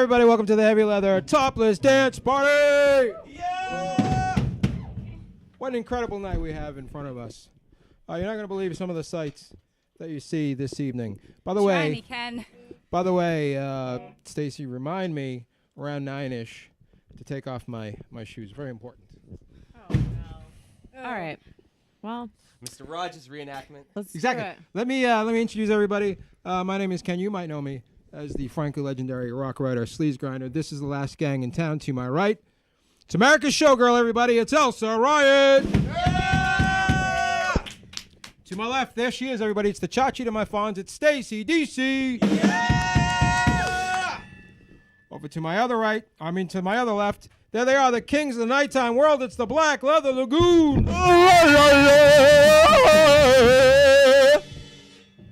everybody. Welcome to the Heavy Leather Topless Dance Party! Yeah! What an incredible night we have in front of us. You're not going to believe some of the sights that you see this evening. By the way, Ken. Stacy, remind me around 9-ish to take off my shoes. Very important. Oh, no. All right. Well, Mr. Rogers reenactment. Let's exactly. do it. Let me introduce everybody. My name is Ken. You might know me as the frankly legendary rock writer, Sleaze Grinder. This is the last gang in town. To my right, it's America's showgirl, everybody. It's Elsa Riot. Yeah! To my left, there she is, everybody. It's the Chachi to my fawns. It's Stacy DC. Yeah! Over to my other right, to my other left, there they are, the kings of the nighttime world. It's the Black Leather Lagoon.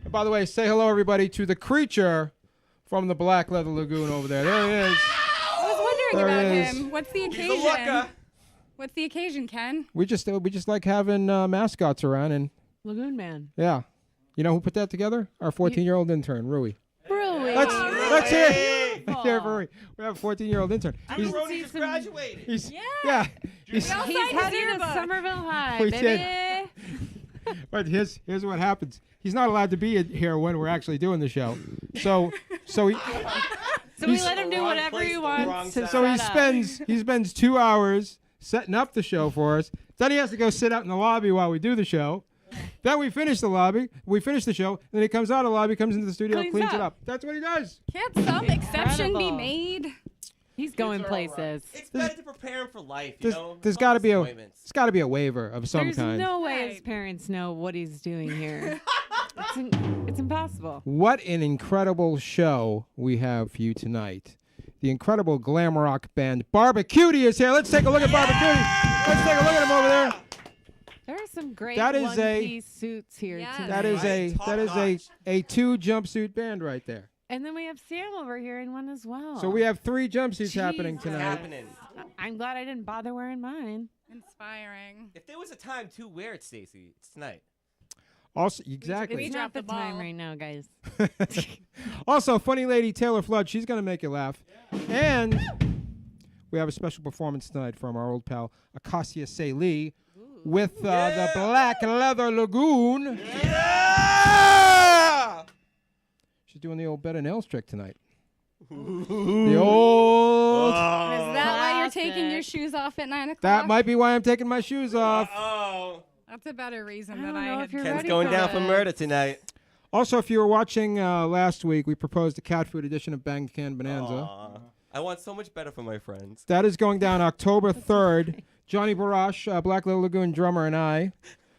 And by the way, say hello, everybody, to the creature from the Black Leather Lagoon over there. There he is. I was wondering There about he is. him. What's the He's a occasion? looker. What's the occasion, Ken? We just like having mascots around, and Lagoon Man. yeah, you know who put that together? Our 14-year-old intern, Rui. Really? Let's hear it. Let's hear it for Rui. We have a 14-year-old intern. Roni just graduated. He's Yeah. He's, We all He's signed his headed to yearbook. Somerville High, We baby. did. but here's what happens. He's not allowed to be here when we're actually doing the show. So he. So we He's- let him do Wrong whatever place, he the wants. wrong to time. So he set up. spends 2 hours setting up the show for us. Then he has to go sit out in the lobby while we do the show. Then we finish the show. Then he comes out of the lobby, comes into the studio, cleans it up. That's what he does. Can't some exception be Incredible. made? He's going Kids are all right. places. It's better to prepare him for life, you know? There's Some got to be disappointments. it's got to be a waiver of some There's kind. no way his Right. parents know what he's doing here. It's impossible. What an incredible show we have for you tonight. The incredible glam rock band Barbeque T is here. Let's take a look at Barbeque. Let's take a look at him over there. There are some great That is one-piece suits here Yes. tonight. That is Right, top notch. a 2 jumpsuit band right there. And then we have Sam over here in one as well. So we have 3 jumpsuits happening Jesus. What's tonight. happening? I'm glad I didn't bother wearing mine. Inspiring. If there was a time to wear it, Stacy, it's tonight. Also, It's exactly. We not dropped the the time ball. right now, guys. Also, funny lady Taylor Flood, she's going to make you laugh. And we have a special performance tonight from our old pal Acacia Saelee with the Black Leather Lagoon. Yeah! She's doing the old better nails trick tonight. The old. Is that why you're Classic. taking your shoes off at 9 o'clock? That might be why I'm taking my shoes off. Uh-oh. That's a better reason I than don't I know had. if you're Ken's ready going for down for it. murder tonight. Also, if you were watching last week, we proposed a cat food edition of Bang Can Bonanza. Aw. I want so much better for my friends. That is going down October 3rd. Johnny Barash, Black Little Lagoon drummer, and I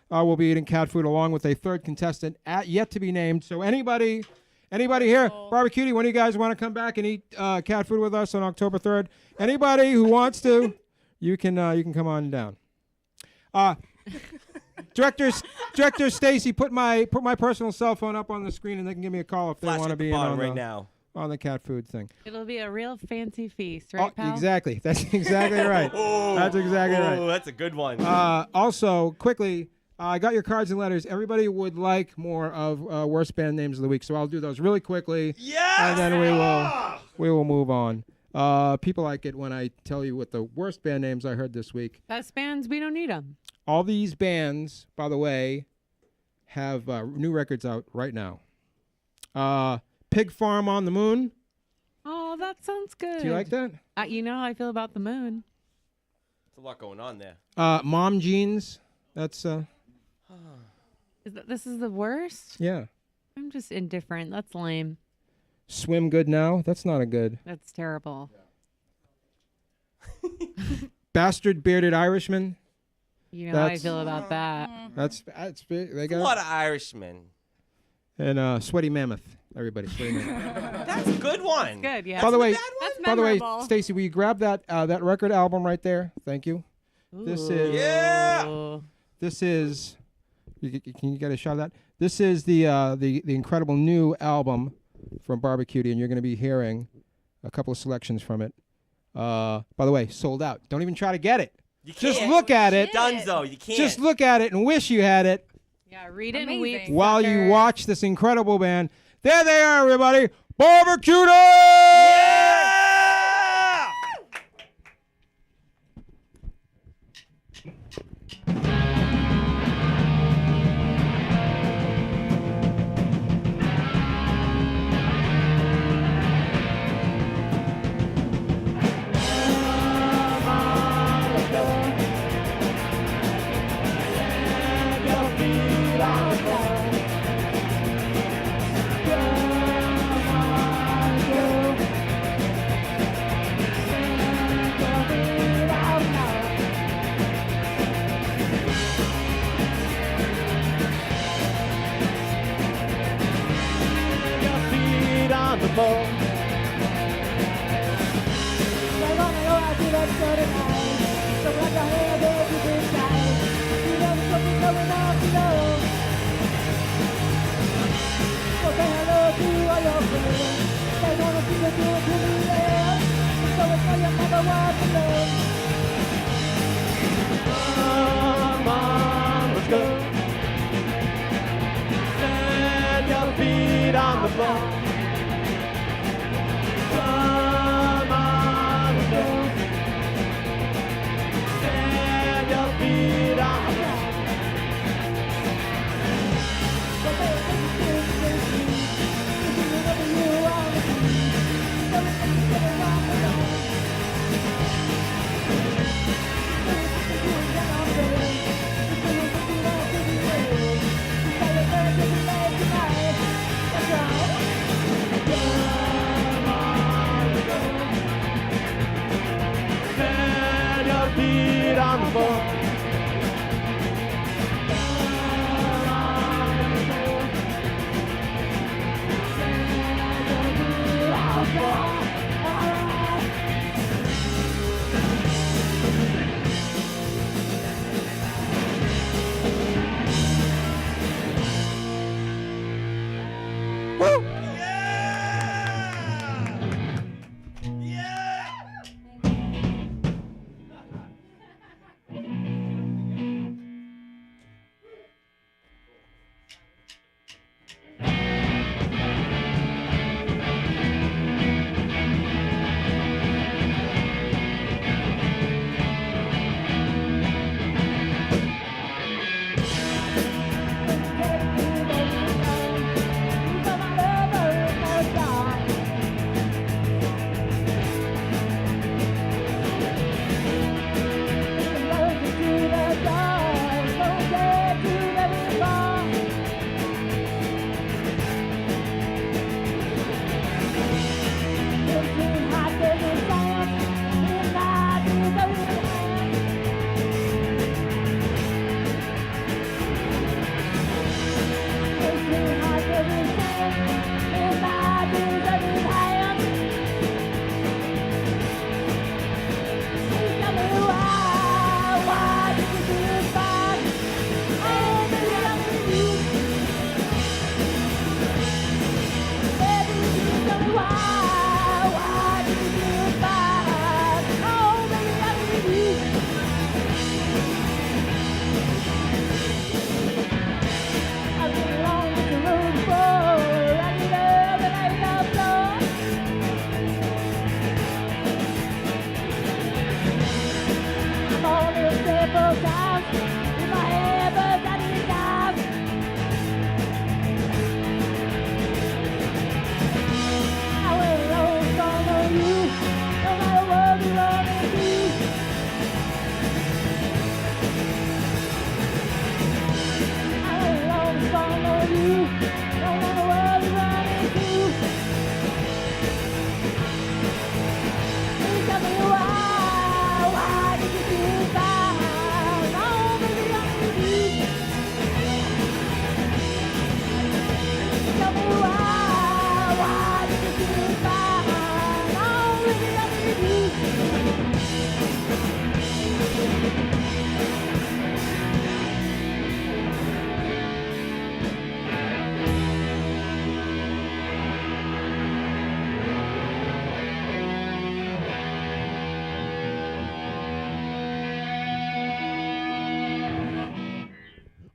will be eating cat food along with a third contestant yet to be named. So anybody here, Barbeque T, when do you guys want to come back and eat cat food with us on October 3rd? Anybody who wants to, you can come on down. Director Stacy, put my personal cell phone up on the screen, and they can give me a call if they Flash want to at the be in bottom on right now. on the cat food thing. It'll be a real fancy feast, right, pal? Exactly. That's exactly right. That's exactly right. Oh, that's a good one. Also, quickly, I got your cards and letters. Everybody would like more of worst band names of the week, so I'll do those really quickly, yes! and then we will move on. People like it when I tell you what the worst band names I heard this week. Best bands, we don't need them. All these bands, by the way, have new records out right now. Pig Farm on the Moon. Oh, that sounds good. Do you like that? You know how I feel about the moon. There's a lot going on there. Mom Jeans. That's This is the worst? yeah. I'm just indifferent. That's lame. Swim Good Now. That's not a good. That's terrible. Bastard Bearded Irishman. You know how I That's- feel about that. That's big. They A got lot of Irishmen. and Sweaty Mammoth. Everybody, Sweaty Mammoth. That's a good one. Good, yeah. By the way, That's by the way, memorable. Stacy, will you grab that record album right there? Thank you. This is Yeah. Ooh. this is. Can you get a shot of that? This is the incredible new album from Barbeque T, and you're going to be hearing a couple of selections from it. By the way, sold out. Don't even try to get it. You Just can't. look at it. Dunzo, you can't. Just look at it and wish you had it Yeah, read it and Amazing. weep. while you sucker. watch this incredible band. There they are, everybody. Barbeque T! Yeah! floor. They're gonna go out to that show tonight. So clap your hands if you been tight. You know the something going on below. So say hello to all your friends. They wanna see you do it to me there. So it's for your mother was to know. Come on, let's go. Stand your feet on the floor. Come on, let's go. Stand your feet on the floor. So say it's for you, whatever you want to do. So it's for you, get around the door. On the floor.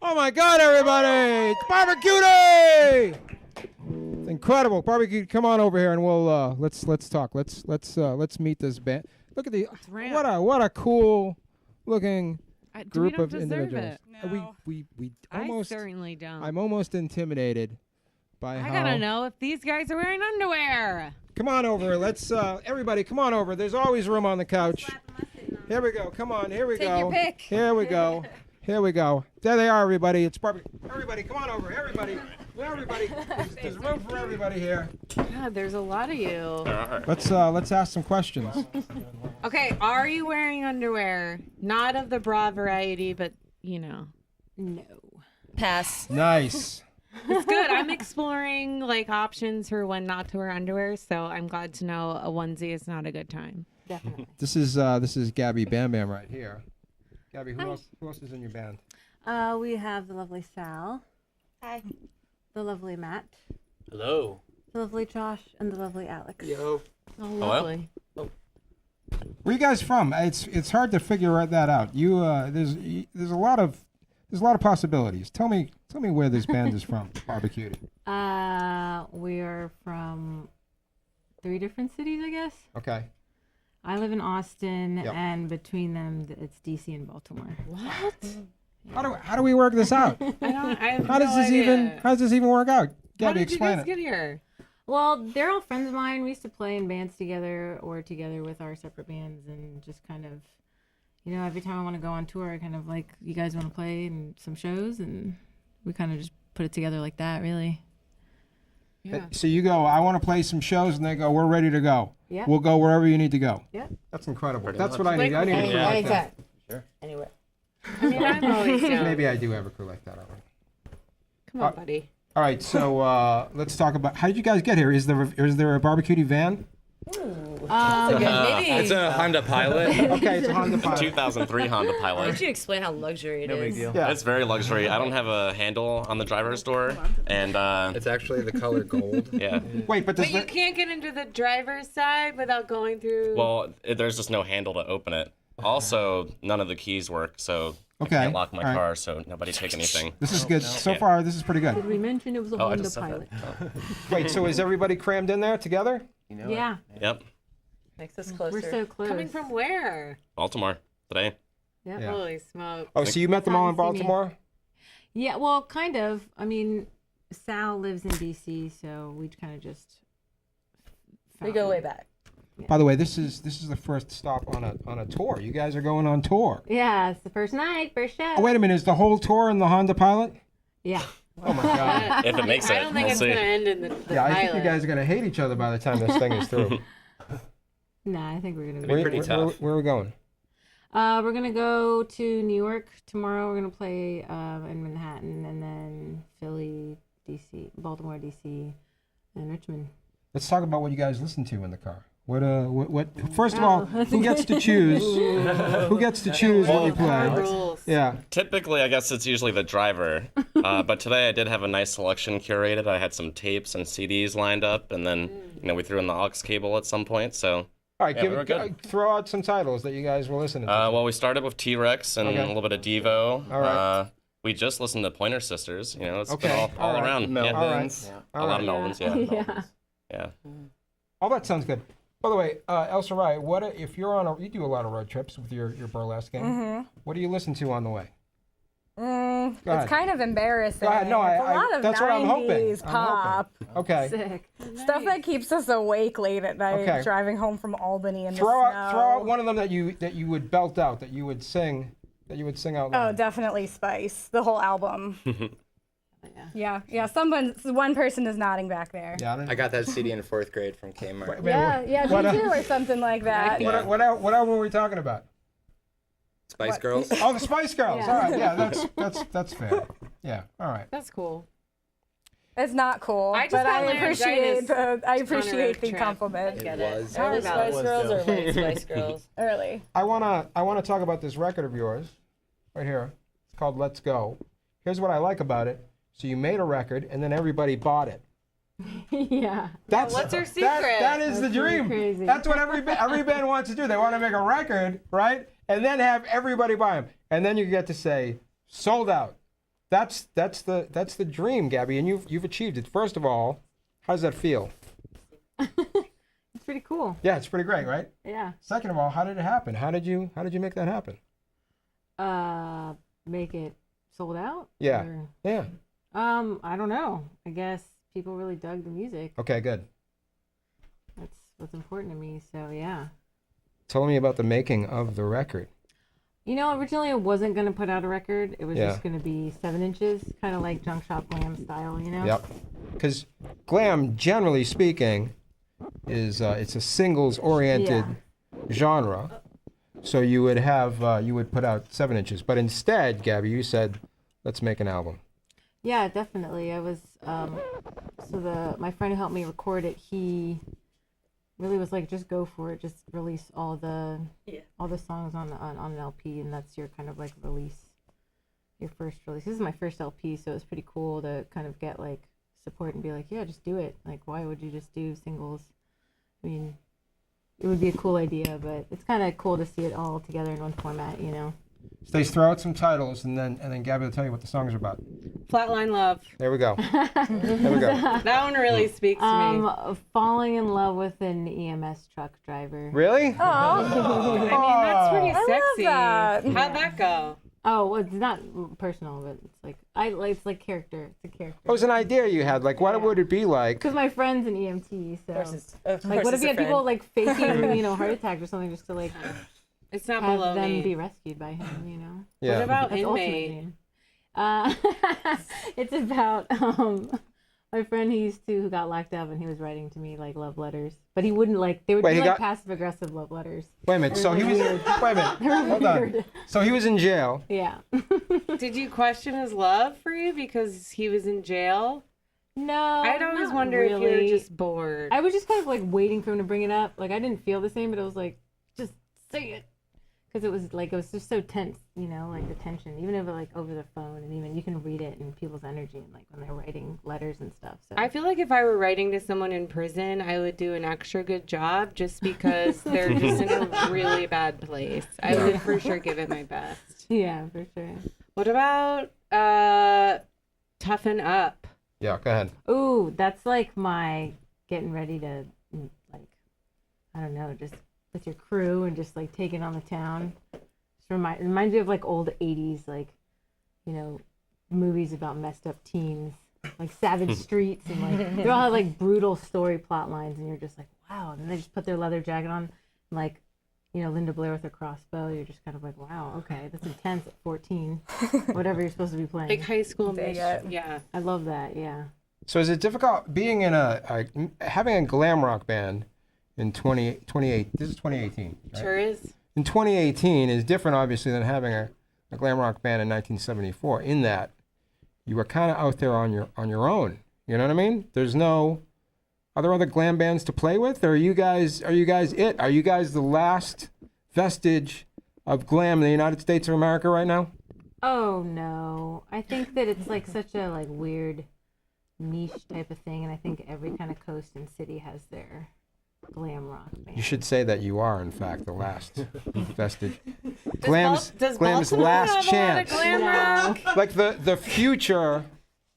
Oh my God, everybody! It's Barbeque T! It's incredible. Barbeque, come on over here and we'll let's talk. Let's meet this band. Look at the ramp. what a cool looking We group don't of deserve individuals. it. No. We I almost certainly don't. I'm almost intimidated by I how. gotta know if these guys are wearing underwear. Come on over. Let's everybody come on over. There's always room on the couch. Here we go. Come on. Here we Take go. your pick. Here we go. Here we go. There they are, everybody. It's Barbeque. Everybody, come on over. Everybody. Everybody. There's room for everybody here. God, there's a lot of you. Let's ask some questions. Okay, are you wearing underwear? Not of the bra variety, but you know. No. Pass. Nice. It's good. I'm exploring like options for when not to wear underwear, so I'm glad to know a onesie is not a good time. Definitely. This is Gabby Bam Bam right here. Gabby, who else is in your band? We have the lovely Sal. Hi. The lovely Matt. Hello. The lovely Josh and the lovely Alex. Yo. Oh, lovely. Where you guys from? It's hard to figure that out. You there's a lot of possibilities. Tell me where this band is from. Barbeque T. We are from 3 different cities, I guess. Okay. I live in Austin, Yep. and between them, it's DC and Baltimore. What? How do we work this out? I have How does no this idea. even work out? How Gabby, did you explain guys it. get here? Well, they're all friends of mine. We used to play in bands together or together with our separate bands, and just kind of, every time I want to go on tour, I kind of like, you guys want to play in some shows, and we kind of just put it together like that, really. Yeah. So you go, I want to play some shows, and they go, we're ready to go. Yeah. We'll go wherever you need to go. Yep. That's incredible. Pretty That's much. what I need. I need a crew like that. Anytime. Sure. Anywhere. I mean, I'm always down. Maybe I do have a crew like that already. Come on, buddy. All right, so let's talk about how did you guys get here? Is there a Barbeque T van? It's a Honda Pilot. Okay, it's a Honda Pilot. 2003 Honda Why Pilot. don't you explain how luxury it is? No big deal. Yeah. It's very luxury. I don't have a handle on the driver's door, and It's actually the color gold. yeah. Wait, but does But you can't get into the driver's side without going through. Well, there's just no handle to open it. Also, none of the keys work, so Okay, I can't lock my all right. car, so nobody take anything. this is good. So Yeah. far, this is pretty Did good. we mention it was a Oh, I Honda just said Pilot? that. Wait, so is everybody crammed in there together? Yeah. Yep. Makes us closer. We're so close. Coming from where? Baltimore today. Yep. Yeah. Holy smoke. Oh, so you met them all in Time to see me. Baltimore? Yeah, well, kind of. I mean, Sal lives in DC, so we kind of just. We go way back. By the way, this is the first stop on a tour. You guys are going on tour. Yeah, it's the first night, first show. Oh, wait a minute, is the whole tour in the Honda Pilot? Yeah. Oh my God. If it makes I it, don't think we'll it's see. gonna end in the Yeah, I think you pilot. guys are gonna hate each other by the time this thing is through. Nah, I think we're gonna Be be. pretty tough. Where are we going? We're gonna go to New York tomorrow. We're gonna play in Manhattan, and then Philly, DC, Baltimore, DC, and Richmond. Let's talk about what you guys listen to in the car. What? First of all, who gets to choose? Who gets to choose what you play? Rules. Yeah. Typically, I guess it's usually the driver. But today I did have a nice selection curated. I had some tapes and CDs lined up, and then we threw in the aux cable at some point. So, All right, Yeah, we were good. throw out some titles that you guys were listening to. well, we started with T-Rex and Okay. a little bit of Devo. All right. We just listened to Pointer Sisters. It's Okay, been all all right. around. Yeah. All right. Melvins. A lot of Melvins, yeah. Yeah. Yeah. All that sounds good. By the way, El Sarai, if you're you do a lot of road trips with your burlesque game. What do you listen to on the way? Go ahead. It's kind of embarrassing. Go ahead. No, it's a I- lot of that's 90s what I'm hoping. I'm pop. Okay. Sick. Stuff that keeps us awake late at night, Okay. driving home from Albany in Throw the snow. out one of them that you would belt out, that you would sing out Oh, loud. definitely Spice. The whole album. Yeah. One person is nodding back there. Yeah. I got that CD in 4th grade from Kmart. Yeah, What, me too, or something like that. Yeah. What album were we talking about? Spice What? Girls. Oh, the Spice Girls. Yeah. All right. Yeah, that's fair. Yeah. All right. That's cool. It's not cool, I just but got I appreciate laryngitis I on a appreciate road the trip. compliment. Get It it. was. Early That Spice Girls or late Spice Girls? Early. I wanna talk about this record of yours, right here. It's called Let's Go. Here's what I like about it. So you made a record, and then everybody bought it. Yeah. That's what's your secret? That is the That's really dream. crazy. That's what every band wants to do. They want to make a record, right? And then have everybody buy them, and then you get to say sold out. That's the dream, Gabby, and you've achieved it. First of all, how does that feel? It's pretty cool. Yeah, it's pretty great, right? Yeah. Second of all, how did it happen? How did you make that happen? Make it sold out? Yeah. Or- Yeah. I don't know. I guess people really dug the music. Okay, good. That's what's important to me. So yeah. Tell me about the making of the record. Originally I wasn't gonna put out a record. It was Yeah. just gonna be 7 inches, kind of like Junk Shop Glam style. Yep. Because glam, generally speaking, is it's a singles-oriented genre. So you would put out 7 inches, but instead, Gabby, you said, let's make an album. Yeah, definitely. I was my friend who helped me record it, he really was like, just go for it, just release all the songs on an LP, and that's your kind of like your first release. This is my first LP, so it was pretty cool to kind of get like support and be like, yeah, just do it. Like, why would you just do singles? I mean, it would be a cool idea, but it's kind of cool to see it all together in one format, you know. Stace, throw out some titles, and then Gabby will tell you what the songs are about. Flatline Love. There we go. There we go. That one really speaks to me. Falling in love with an EMS truck driver. Really? Oh, I mean, that's pretty I love sexy. that. How'd that go? Oh, well, it's not personal, but it's like character. It's a character. It was an idea you had. Like, what would it be like? Because my friend's an EMT, so Of like, course what if it's you a had people friend. like faking, heart attacks or something, just to like It's not have below them me. be rescued by him, you know? Yeah. What about That's ultimate Inmate? dream. It's about my friend who got locked up, and he was writing to me like love letters, but he wouldn't like. They would Wait, be he like got- passive aggressive love letters. Wait a minute. So he was. Wait a minute. They were Hold on. weird. So he was in jail. Yeah. Did you question his love for you because he was in jail? No. I'd always not wonder if you were really. just bored. I was just kind of like waiting for him to bring it up. Like, I didn't feel the same, but I was like, just say it. Because it was just so tense, you know, like the tension, even over the phone, and even you can read it in people's energy, and like when they're writing letters and stuff. So I feel like if I were writing to someone in prison, I would do an extra good job just because they're just in a really bad place. I would for sure give it my best. yeah, for sure. What about Toughen Up? Yeah. Go ahead. Ooh, that's like my getting ready to, like, I don't know, just with your crew and just like taking on the town. Just reminds me of like old 80s, like, you know, movies about messed up teens, like Savage Streets, and like they all have like brutal story plot lines, and you're just like, wow. And then they just put their leather jacket on, and, like, you know, Linda Blair with her crossbow. You're just kind of like, wow, okay, that's intense at 14, whatever you're supposed to be playing. Like high school Dig mission. it. Yeah. I love that, yeah. So is it difficult being in having a glam rock band in 2028? This is 2018. Right? Sure is. In 2018 is different, obviously, than having a glam rock band in 1974. In that you were kind of out there on your own. You know what I mean? Are there other glam bands to play with? Or are you guys it? Are you guys the last vestige of glam in the United States of America right now? Oh no, I think that it's like such a like weird niche type of thing, and I think every kind of coast and city has their glam rock band. You should say that you are, in fact, the last vestige. Glam's Does Baltimore last have chance. a lot of glam rock? Like the future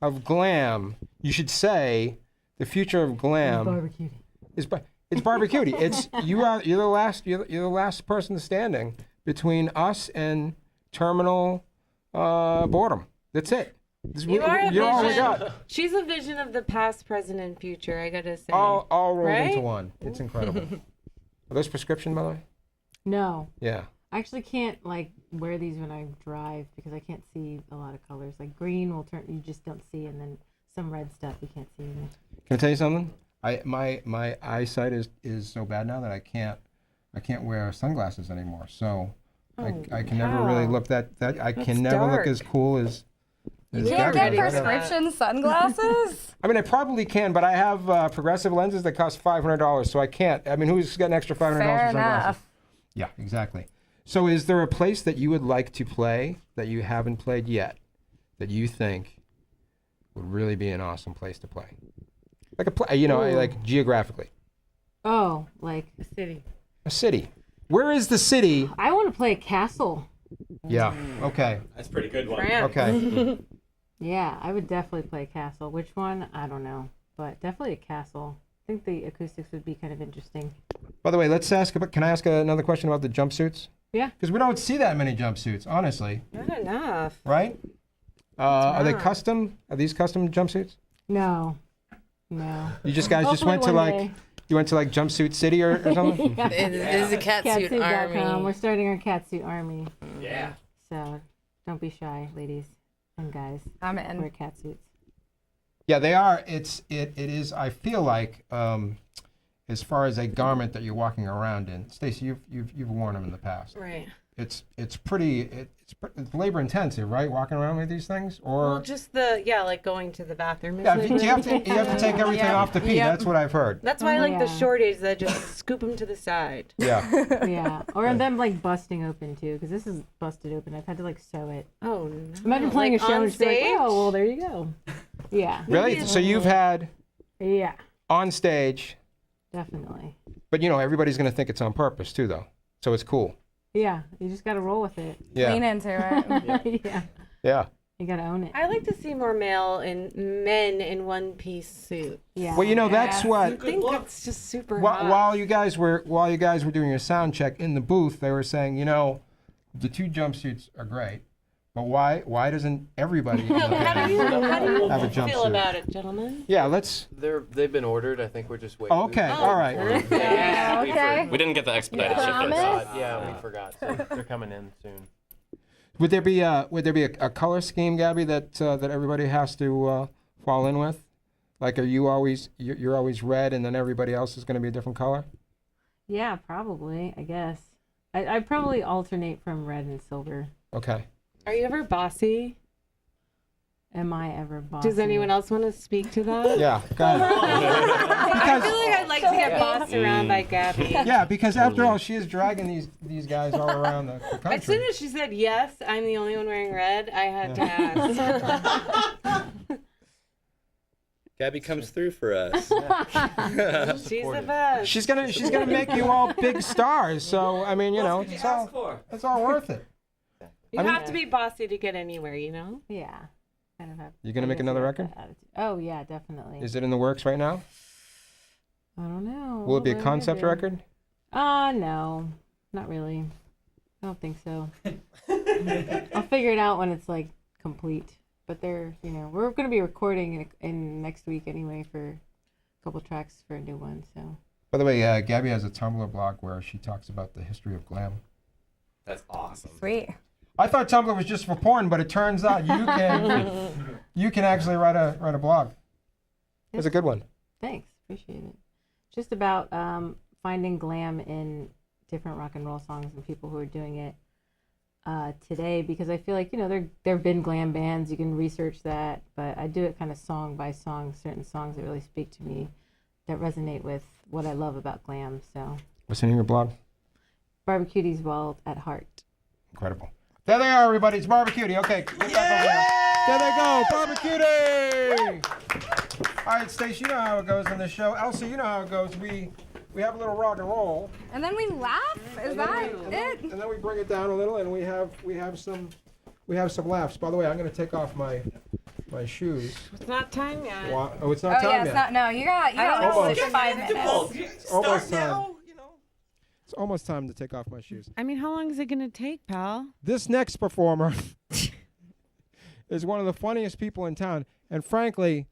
of glam. You should say the future of glam Barbecue. is it's Barbeque T. It's you're the last person standing between us and terminal boredom. That's it. You are a You're all we vision. got. She's a vision of the past, present, and future, I gotta say. All rolled Right? into one. It's incredible. Are those prescription, by the way? No, Yeah. I actually can't like wear these when I drive because I can't see a lot of colors. Like green will turn, you just don't see, and then some red stuff you can't see. Can I tell you something? My eyesight is so bad now that I can't wear sunglasses anymore. So I can never really look that I can never look dark. as cool as You can't Gabby get does. prescription sunglasses? I mean, I probably can, but I have progressive lenses that cost $500, so I can't. I mean, who's got an extra $500 for Fair sunglasses? enough. Yeah, exactly. So is there a place that you would like to play that you haven't played yet that you think would really be an awesome place to play? Like a play, like geographically. Oh, like The city. A city. Where is the city? I want to play a castle. Yeah. Okay. That's a pretty good one. France. Okay. Yeah, I would definitely play a castle. Which one? I don't know, but definitely a castle. I think the acoustics would be kind of interesting. By the way, can I ask another question about the jumpsuits? Yeah. Because we don't see that many jumpsuits, honestly, Not enough. right? Are they custom? Are these custom jumpsuits? No. You just guys just Hopefully went to one like day. you went to like Jumpsuit City or something? It is a catsuit Catsuit.com. army. We're starting our catsuit army. Yeah. So don't be shy, ladies and guys. I'm Wear in. catsuits. Yeah, they are. It is. I feel like as far as a garment that you're walking around in, Stacey, you've worn them in the past. Right. it's pretty it's labor intensive, right? Walking around with these things, or Well, just like going to the bathroom. yeah, you have to take everything off to pee. Yep. That's what I've heard. That's why I like the Yeah. shorties that just scoop them to the side. Yeah. Yeah, or them like busting open too, because this is busted open. I've had to like sew it. Oh no! Imagine playing Like a show on and just be like, stage? oh, well, there you go. Yeah. Really? So you've had Yeah, on stage, definitely. but everybody's gonna think it's on purpose too, though. So it's cool. Yeah, you just gotta roll with it. Yeah. Lean into it. Yeah, Yeah. you gotta own it. I like to see more men in one-piece suit. Yeah. Well, that's I what. think that's just super While, hot. while you guys were doing your sound check in the booth, they were saying, the 2 jumpsuits are great, but why doesn't everybody How do you have a feel jumpsuit? about it, gentlemen? Yeah, let's. They've been ordered. I think we're just waiting. Oh, okay, all right. Yeah, Okay. We didn't get the expedited shipment. Yeah, we forgot. So they're coming in soon. Would there be a color scheme, Gabby, that everybody has to fall in with? Like, are you always you're always red, and then everybody else is going to be a different color? Yeah, probably. I guess. I probably alternate from red and silver. Okay. Are you ever bossy? Am I ever bossy? Does anyone else want to speak to that? Yeah. Go ahead. I feel like I'd like to get bossed around by Gabby. Yeah, because after all, she is dragging these guys all around the country. As soon as she said yes, I'm the only one wearing red, I had to ask. Gabby comes through for us. She's the best. She's gonna make you all big stars. So I mean, it's all worth it. You have to be bossy to get anywhere, Yeah. Kind of have. You gonna I make guess another I have record? that attitude. Oh yeah, definitely. Is it in the works right now? I don't know. Will it be a Maybe. concept record? No, not really. I don't think so. I'll figure it out when it's like complete. But we're gonna be recording in next week anyway for a couple tracks for a new one. So. By the way, Gabby has a Tumblr blog where she talks about the history of glam. That's awesome. Sweet. I thought Tumblr was just for porn, but it turns out you can actually write a blog. It's a good one. Thanks, appreciate it. Just about finding glam in different rock and roll songs and people who are doing it today, because I feel like there have been glam bands. You can research that, but I do it kind of song by song. Certain songs that really speak to me, that resonate with what I love about glam. So. What's in your blog? Barbeque T's well at heart. Incredible. There they are, everybody. It's Barbeque T. Okay, get back over there. There they go, Barbeque T. All right, Stacey, you know how it goes on this show. Elsie, you know how it goes. We have a little rock and roll. And then we laugh? Is that it? And then we bring it down a little, and we have some laughs. By the way, I'm going to take off my shoes. It's not time yet. Oh, it's not time yet. No, you got Almost. 5 minutes. It's almost time. It's almost time to take off my shoes. I mean, how long is it going to take, pal? This next performer is one of the funniest people in town, and frankly,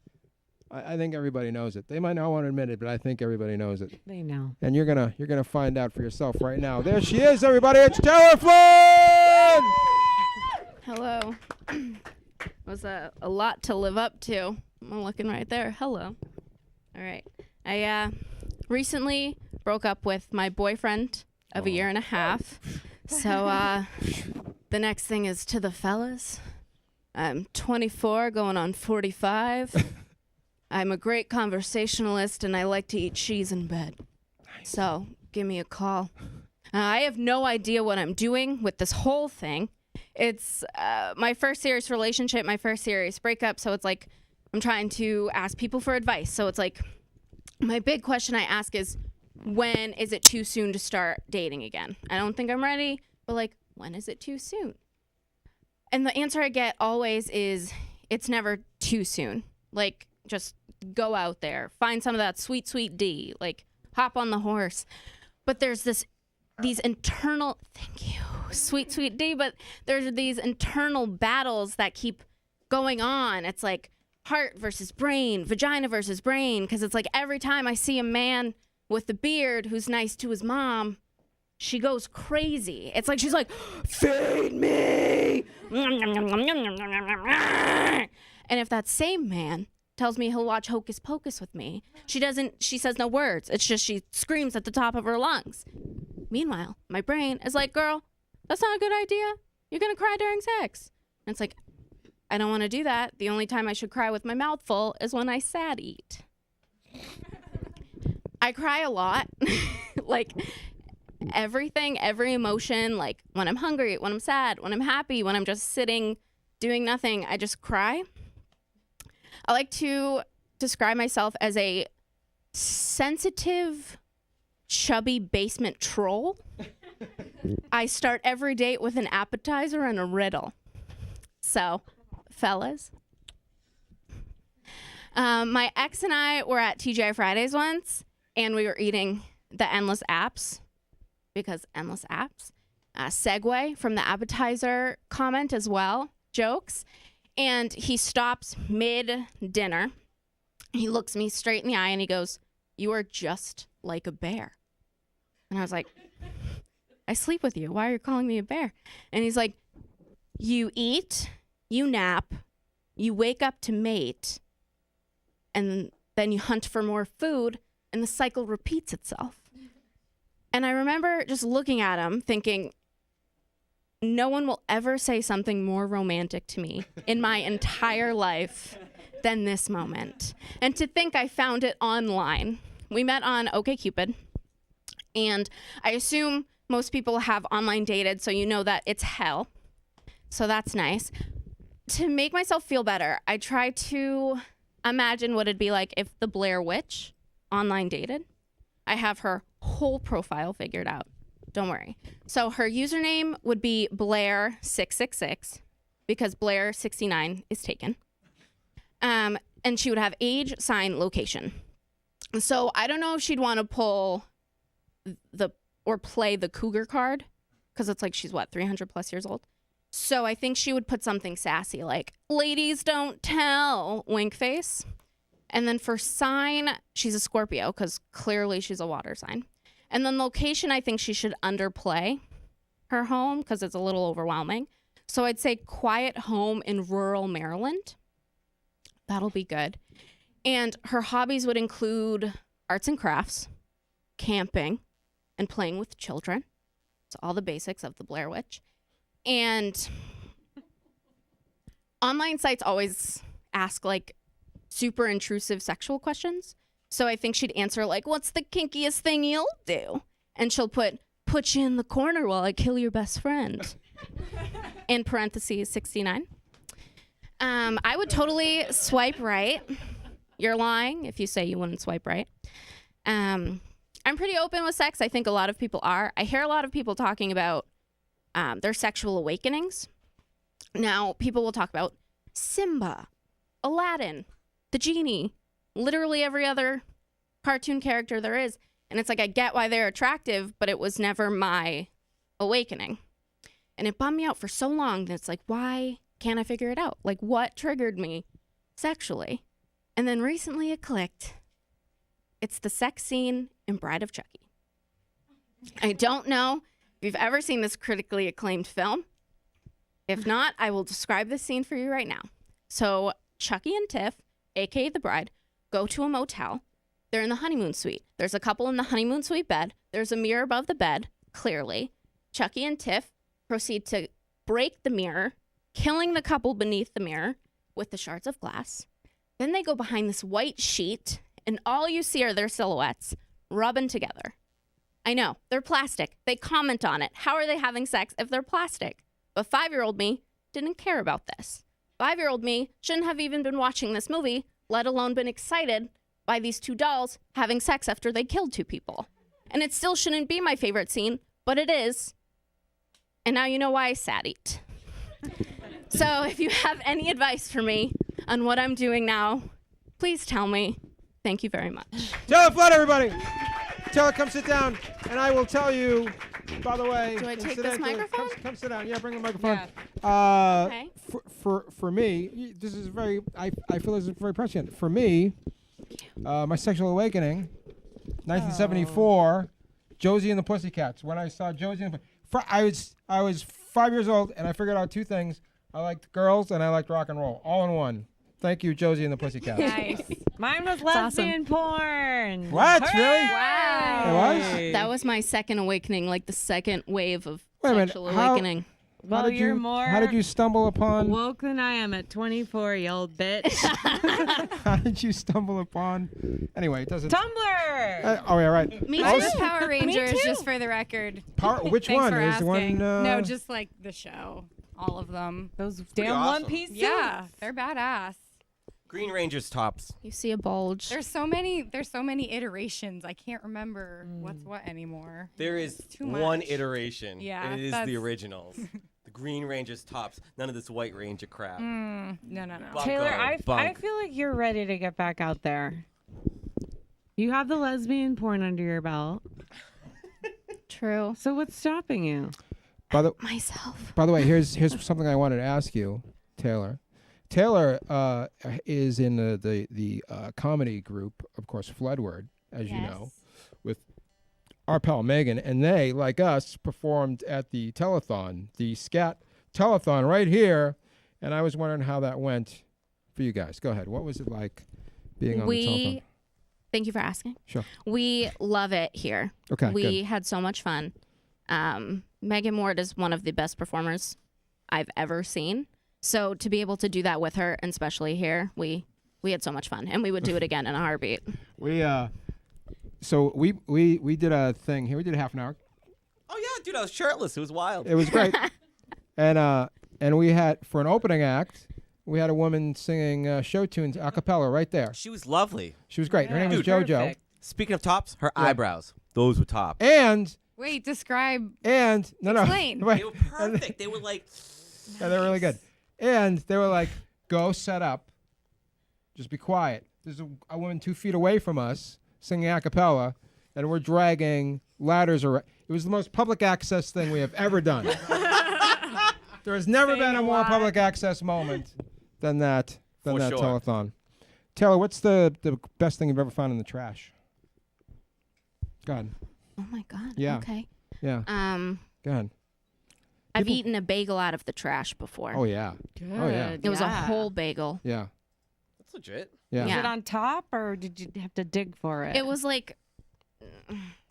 I think everybody knows it. They might not want to admit it, but I think everybody knows it. They know. And you're gonna find out for yourself right now. There she is, everybody. It's Taylor Flynn. Hello. Was a lot to live up to. I'm looking right there. Hello. All right. I recently broke up with my boyfriend of a year and a half. So the next thing is to the fellas. I'm 24, going on 45. I'm a great conversationalist, and I like to eat cheese in bed. Nice. So give me a call. I have no idea what I'm doing with this whole thing. It's my first serious relationship, my first serious breakup. So it's like I'm trying to ask people for advice. So it's like my big question I ask is, when is it too soon to start dating again? I don't think I'm ready, but like, when is it too soon? And the answer I get always is, it's never too soon. Like, just go out there, find some of that sweet, sweet D, like hop on the horse. But there's these internal, thank you, sweet, sweet D, but there's these internal battles that keep going on. It's like heart versus brain, vagina versus brain, because it's like every time I see a man with a beard who's nice to his mom, she goes crazy. It's like she's like, feed me. And if that same man tells me he'll watch Hocus Pocus with me, she says no words. It's just she screams at the top of her lungs. Meanwhile, my brain is like, girl, That's not a good idea. You're going to cry during sex. And it's like, I don't want to do that. The only time I should cry with my mouth full is when I sad eat. I cry a lot. Like everything, every emotion, like when I'm hungry, when I'm sad, when I'm happy, when I'm just sitting doing nothing, I just cry. I like to describe myself as a sensitive, chubby basement troll. I start every date with an appetizer and a riddle. So, fellas. My ex and I were at TGI Fridays once, and we were eating the endless apps, because endless apps. Segue from the appetizer comment as well, jokes. And he stops mid-dinner. He looks me straight in the eye and he goes, "You are just like a bear." And I was like, "I sleep with you. Why are you calling me a bear?" And he's like, "You eat, you nap, you wake up to mate, and then you hunt for more food, and the cycle repeats itself." And I remember just looking at him thinking, no one will ever say something more romantic to me in my entire life than this moment. And to think I found it online. We met on OkCupid, and I assume most people have online dated, so you know that it's hell. So that's nice. To make myself feel better, I try to imagine what it'd be like if the Blair Witch online dated. I have her whole profile figured out. Don't worry. So her username would be Blair666 because Blair69 is taken. And she would have age, sign, location. So I don't know if she'd want to pull play the cougar card because it's like she's 300 plus years old. So I think she would put something sassy like, "Ladies don't tell," wink face. And then for sign, she's a Scorpio because clearly she's a water sign. And then location, I think she should underplay her home because it's a little overwhelming. So I'd say quiet home in rural Maryland. That'll be good. And her hobbies would include arts and crafts, camping, and playing with children. So all the basics of the Blair Witch. And online sites always ask like super intrusive sexual questions. So I think she'd answer like, "What's the kinkiest thing you'll do?" And she'll put you in the corner while I kill your best friend. In parentheses, 69. I would totally swipe right. You're lying if you say you wouldn't swipe right. I'm pretty open with sex. I think a lot of people are. I hear a lot of people talking about their sexual awakenings. Now, people will talk about Simba, Aladdin, the genie, literally every other cartoon character there is. And it's like, I get why they're attractive, but it was never my awakening. And it bummed me out for so long that it's like, why can't I figure it out? Like, what triggered me sexually? And then recently it clicked. It's the sex scene in Bride of Chucky. I don't know if you've ever seen this critically acclaimed film. If not, I will describe this scene for you right now. So Chucky and Tiff, aka the bride, go to a motel. They're in the honeymoon suite. There's a couple in the honeymoon suite bed. There's a mirror above the bed, clearly. Chucky and Tiff proceed to break the mirror, killing the couple beneath the mirror with the shards of glass. Then they go behind this white sheet, and all you see are their silhouettes rubbing together. I know, they're plastic. They comment on it. How are they having sex if they're plastic? But 5-year-old me didn't care about this. 5-year-old me shouldn't have even been watching this movie, let alone been excited by these two dolls having sex after they killed 2 people. And it still shouldn't be my favorite scene, but it is. And now you know why I sad eat. So if you have any advice for me on what I'm doing now, please tell me. Thank you very much. Tell it flat, everybody. Tell it, come sit down, and I will tell you. By the way, Do I take this microphone? Come sit down. Yeah, bring the microphone. Okay. For me, this is very. I feel this is very prescient. For me, my sexual awakening, 1974, Josie and the Pussycats. When I saw Josie and I was 5 years old, and I figured out 2 things. I liked girls and I liked rock and roll, all in one. Thank you, Josie and the Pussycats. Nice. Mine was lesbian porn. What? Hooray! Really? Wow. It was? That was my second awakening, like the second wave of Wait a minute. Sexual How, awakening. Well, did you're you, more how did you stumble upon? woke than I am at 24, you old bitch. How did you stumble upon? Anyway, it doesn't. Tumblr. Oh yeah, right. Me I too. was Power Rangers, too. just for the record. Which Thanks one for is the asking. one? No, just like the show. All of them. Those pretty damn awesome. One Piece suits. Yeah, they're badass. Green Ranger's tops. You see a bulge. There's so many iterations. I can't remember what's what anymore. There is Too one much. iteration. Yeah, and it is that's- the originals. The Green Ranger's tops. None of this White Ranger crap. No. Bunko, Taylor, I bunk. feel like you're ready to get back out there. You have the lesbian porn under your belt. True. So what's stopping you? By the Myself. By the way, here's something I wanted to ask you, Taylor. Taylor is in the comedy group, of course, Floodward, as you know, with our pal Megan, and they, like us, performed at the telethon, the Scat telethon right here, and I was wondering how that went for you guys. Go ahead. What was it like being on the telethon? Thank you for asking. Sure. We love it here. Okay, We good. had so much fun. Megan Ward is one of the best performers I've ever seen. So to be able to do that with her, and especially here, we had so much fun, and we would do it again in a heartbeat. We did a thing here. We did a half an hour. Oh yeah, dude, I was shirtless. It was wild. It was great. and we had, for an opening act, we had a woman singing show tunes a cappella right there. She was lovely. She was great. Her name was Dude, JoJo. perfect. Speaking of tops, her Yeah. eyebrows. Those were top. And Wait, describe. no, Explain. wait. They were perfect. They were like. Yeah, they're really good. And they were like, "Go set up. Just be quiet." There's a woman 2 feet away from us singing a cappella, and we're dragging ladders around. It was the most public access thing we have ever done. There has never been a more public access moment than that For sure. telethon. Taylor, what's the best thing you've ever found in the trash? Go ahead. Oh my God. Yeah. Okay. Yeah. Go ahead. I've People- eaten a bagel out of the trash before. Oh yeah. Good. Oh yeah. It was a whole bagel. Yeah. That's legit. Yeah. Was Yeah. it on top, or did you have to dig for it? It was like,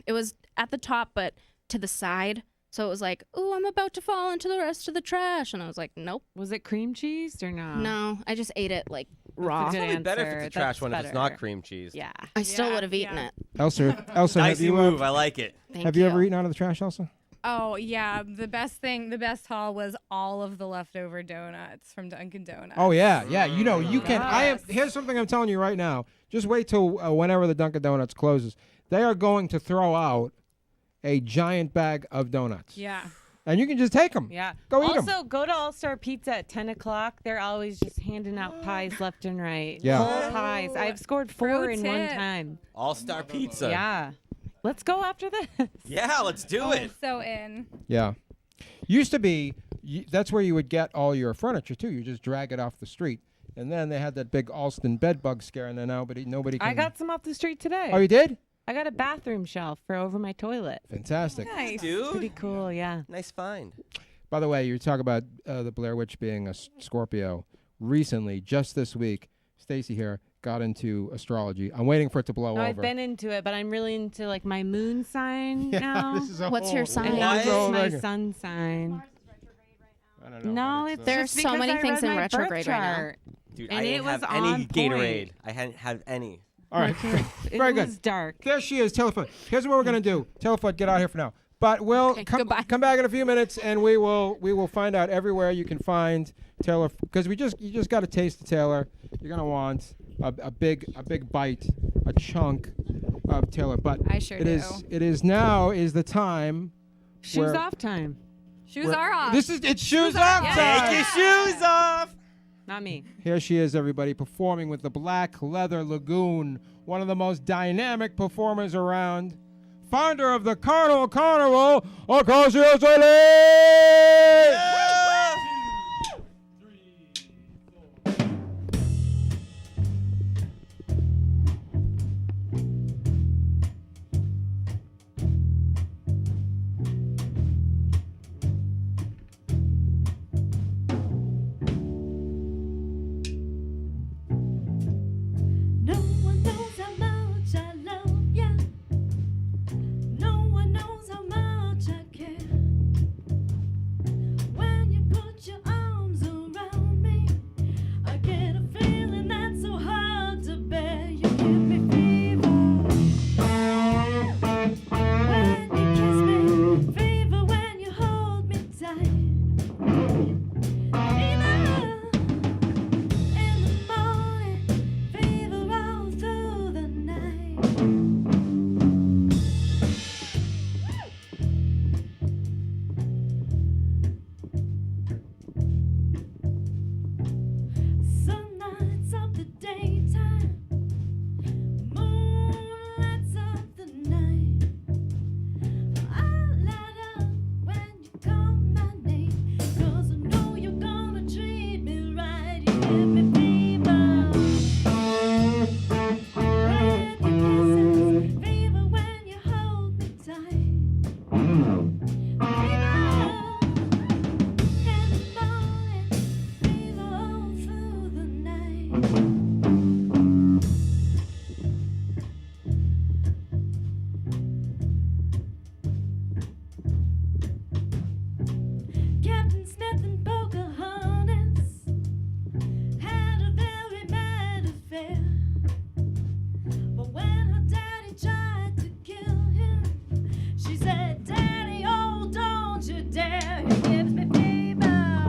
it was at the top, but to the side. So it was like, oh, I'm about to fall into the rest of the trash. And I was like, nope. Was it cream cheese or no? No, I just ate it like raw. Good Probably better if answer. it's a trash That's one if it's better. not cream cheese. Yeah. I still Yeah, would have eaten yeah. it. Elsa, have Dicey you move. I like it. Thank have you ever eaten out of the trash, Elsa? Oh yeah, the best haul was all of the leftover donuts from Dunkin' Donuts. Oh yeah, yeah. You know, you can. Yes. Here's something I'm telling you right now. Just wait till whenever the Dunkin' Donuts closes. They are going to throw out a giant bag of donuts. Yeah. And you can just take them. Yeah. Go eat 'em. Also, go to All Star Pizza at 10 o'clock. They're always just handing out pies left and right. Yeah. Whole pies. I've scored 4 Pro in one tip. time. All-star pizza. Yeah. Let's go after this. Yeah, let's do it. So in. Yeah. Used to be, that's where you would get all your furniture too. You just drag it off the street. And then they had that big Alston bed bug scare, and then nobody can. I got some off the street today. Oh, you did? I got a bathroom shelf for over my toilet. Fantastic. Nice. Dude. Pretty cool, yeah. Nice find. By the way, you talk about the Blair Witch being a Scorpio. Recently, just this week, Stacy here got into astrology. I'm waiting for it to blow No, over. I've been into it, but I'm really into like my moon sign now. This is a What's your whole- sign? And now What? this is my What? sun sign. I don't know. No, but it's There's just so because many I things read in my retrograde birth right now. chart. Dude, And I it didn't was have any on Gatorade. point. I hadn't had any. All right. It Very was good. dark. There she is, Telefoot. Here's what we're gonna do. Telefoot, get out here for now. But we'll Okay, come goodbye. back in a few minutes, and we will find out everywhere you can find Taylor, because you just got a taste of Taylor. You're gonna want a big bite, a chunk of Taylor. But I sure do. It is now is the time. Shoes where- off time. Shoes where- are off. It's shoes off Yeah. time. Take your shoes off. Not me. Here she is, everybody, performing with the Black Leather Lagoon, one of the most dynamic performers around. Founder of the Carnival, Acacia Saelee! No one knows how much I love ya. No one knows how much I care. Captain Smith and Pocahontas had a very mad affair. But when her daddy tried to kill him, she said, Daddy, oh, don't you dare. He gives me fever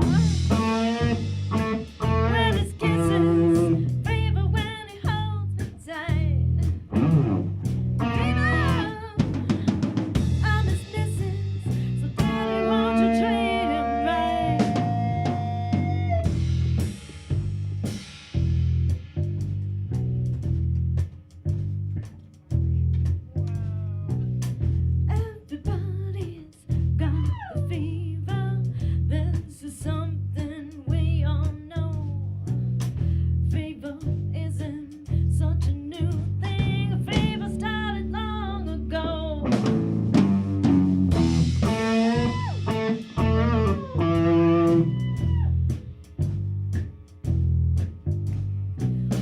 when his kisses, fever when he holds me tight. Fever, I'm his missus, so Daddy, won't you treat him right? Everybody's got the fever. This is something we all know. Fever isn't such a new thing. Fever started long ago.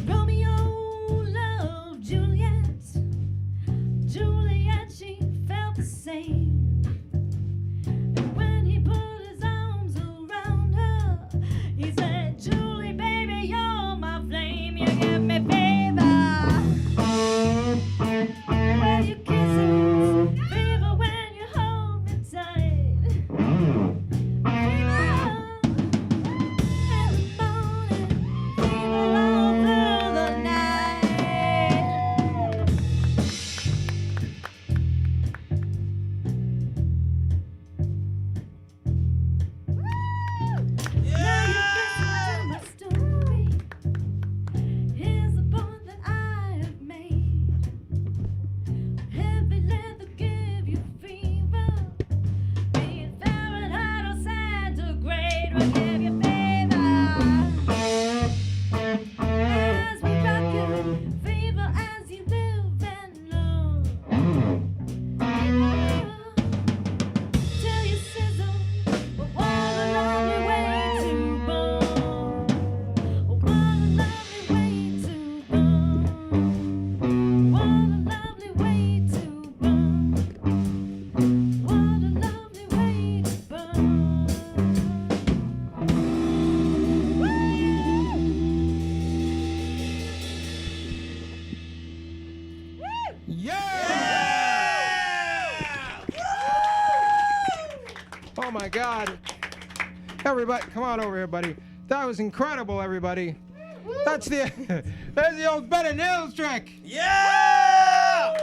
Romeo loved Juliet. Juliet, she felt the same. And when he put his arms around her, he said, Julie, baby, you're my flame. You give me fever when you kisses, fever when you hold me tight. Fever in the morning, fever all through the night. Now you listen to my story. Here's the point that I have made. Heavy leather give you fever. Be it Fahrenheit or centigrade, will give you fever. As we rock you, fever as you live and love. Till you sizzle, but what a lovely way to burn. What a lovely way to burn. What a lovely way to burn. What a lovely way to burn. Oh my God. Everybody, come on over here, buddy. That was incredible, everybody. That's the old bed of nails trick. Yeah!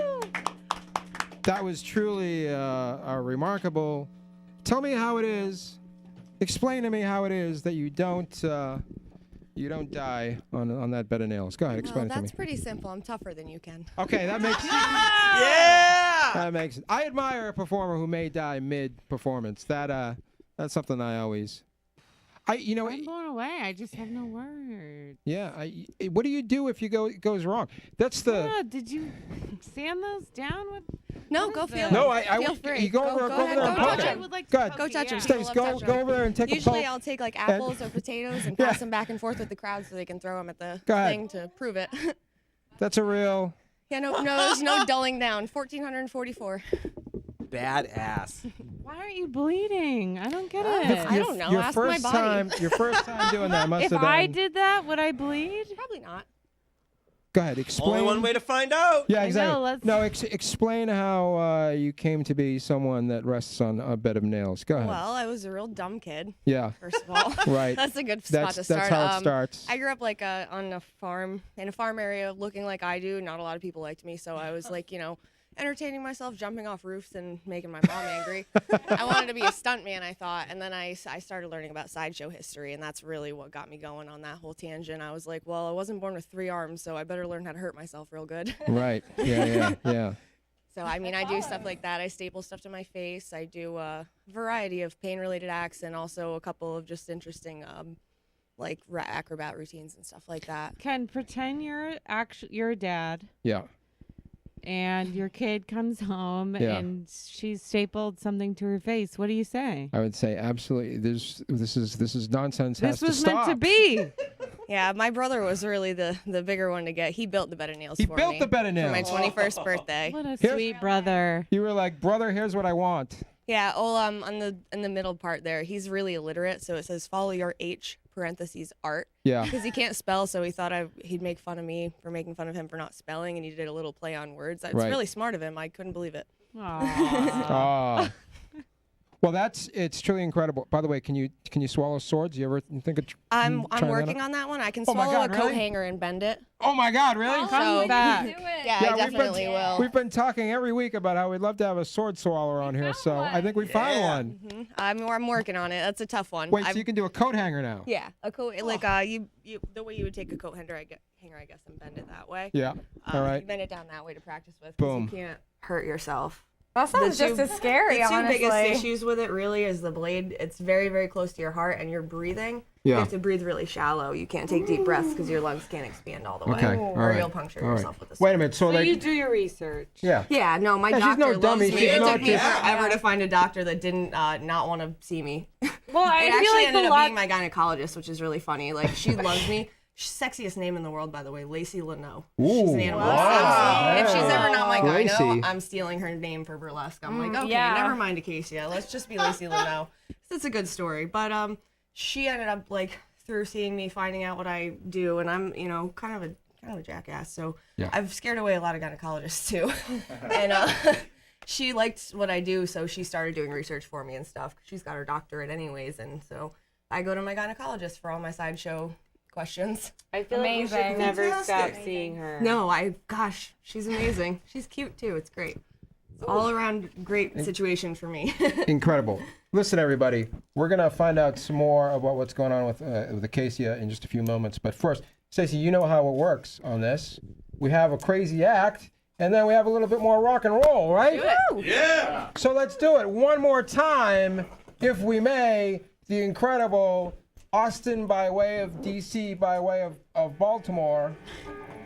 That was truly a remarkable. Tell me how it is. Explain to me how it is that you don't die on that bed of nails. Go ahead, explain it to me. That's pretty simple. I'm tougher than you can. Okay, that makes Yeah! that makes it. I admire a performer who may die mid-performance. That's something I always. I'm blown away. I just have no words. Yeah. What do you do if it goes wrong? That's the. Yeah, did you sand those down with? No, go feel. No, feel free. You go over ahead, there and go poke touch it. it. Go touch them. Stace, People love go touching over there and take a Usually poke. I'll take like apples or potatoes and pass them back and forth with the crowd so they can throw them at the Go ahead. thing to prove it. That's a real. Yeah, no, there's no dulling down. 1444. Badass. Why aren't you bleeding? I don't get I it. don't know. Ask my body. Your first time doing that must If have been. I did that, would I bleed? Probably not. Go ahead, explain. Only one way to find out. Yeah, I exactly. know, let's- No, explain how you came to be someone that rests on a bed of nails. Go ahead. Well, I was a real dumb kid. Yeah. First of all. Right. That's a good spot to That's start. how it starts. I grew up like on a farm, in a farm area looking like I do. Not a lot of people liked me, so I was like, entertaining myself, jumping off roofs and making my mom angry. I wanted to be a stuntman, I thought, and then I started learning about Sideshow history, and that's really what got me going on that whole tangent. I was like, well, I wasn't born with 3 arms, so I better learn how to hurt myself real good. Right. Yeah. So, I mean, I do stuff like that. I staple stuff to my face. I do a variety of pain-related acts and also a couple of just interesting, like, acrobat routines and stuff like that. Ken, pretend you're a dad. Yeah. And your kid comes home Yeah. and she's stapled something to her face. What do you say? I would say absolutely. This is nonsense. This has to was stop. meant to be. Yeah, my brother was really the bigger one to get. He built the bed of nails He for built me the bed of for my nails. 21st birthday. What a Here's- sweet brother. You were like, brother, here's what I want. Yeah, in the middle part there, he's really illiterate, so it says follow your H parentheses art. Yeah. Because he can't spell, so he thought he'd make fun of me for making fun of him for not spelling, and he did a little play on words. It's Right. really smart of him. I couldn't believe it. Ah. Well, it's truly incredible. By the way, can you swallow swords? You ever think of I'm trying that working out? on that one. I can Oh my swallow God, a coat really? hanger and bend it. Oh my God, really? So back. yeah, I definitely will. We've been talking every week about how we'd love to have a sword swallower on here, so I think we found one. Mhm. I'm working on it. That's a tough one. Wait, so you can do a coat hanger now? Yeah, a coat like you the way you would take a coat hanger, I guess, and bend it that way. Yeah. All right. You bend it down that way to practice with. 'Cause Boom. You can't hurt yourself. That sounds just as scary, The two honestly. biggest issues with it really is the blade. It's very, very close to your heart, and you're breathing. Yeah. You have to breathe really shallow. You can't take deep breaths because your lungs can't expand all the way. Okay. All Or right. you'll puncture All right. yourself with the Wait a minute. So So they. you do your research. Yeah. Yeah, no, my Yeah, she's doctor no loves dummy. me. She's It not took me just- forever to find a doctor that didn't not want to see me. Well, I It feel actually like ended the up lot. being my gynecologist, which is really funny. Like, she loves me. Sexiest name in the world, by the way, Lacey Leno. She's an Ooh. animal. Wow. If she's ever not my gyno, Lacey. I'm stealing her name for burlesque. I'm like, okay, yeah. never mind Acacia. Let's just be Lacey Leno. It's a good story. But she ended up like through seeing me, finding out what I do, and I'm kind of a jackass. So Yeah. I've scared away a lot of gynecologists too. And she liked what I do, so she started doing research for me and stuff. She's got her doctorate anyways, and so I go to my gynecologist for all my sideshow questions. I feel like you should Amazing. never stop Fantastic. seeing her. No, gosh, she's amazing. She's cute too. It's great. It's all around great situation for me. Incredible. Listen, everybody, we're gonna find out some more about what's going on with Acacia in just a few moments. But first, Stacey, you know how it works on this. We have a crazy act, and then we have a little bit more rock and roll, right? Yeah. So let's do it one more time, if we may. The incredible Austin by way of DC, by way of Baltimore,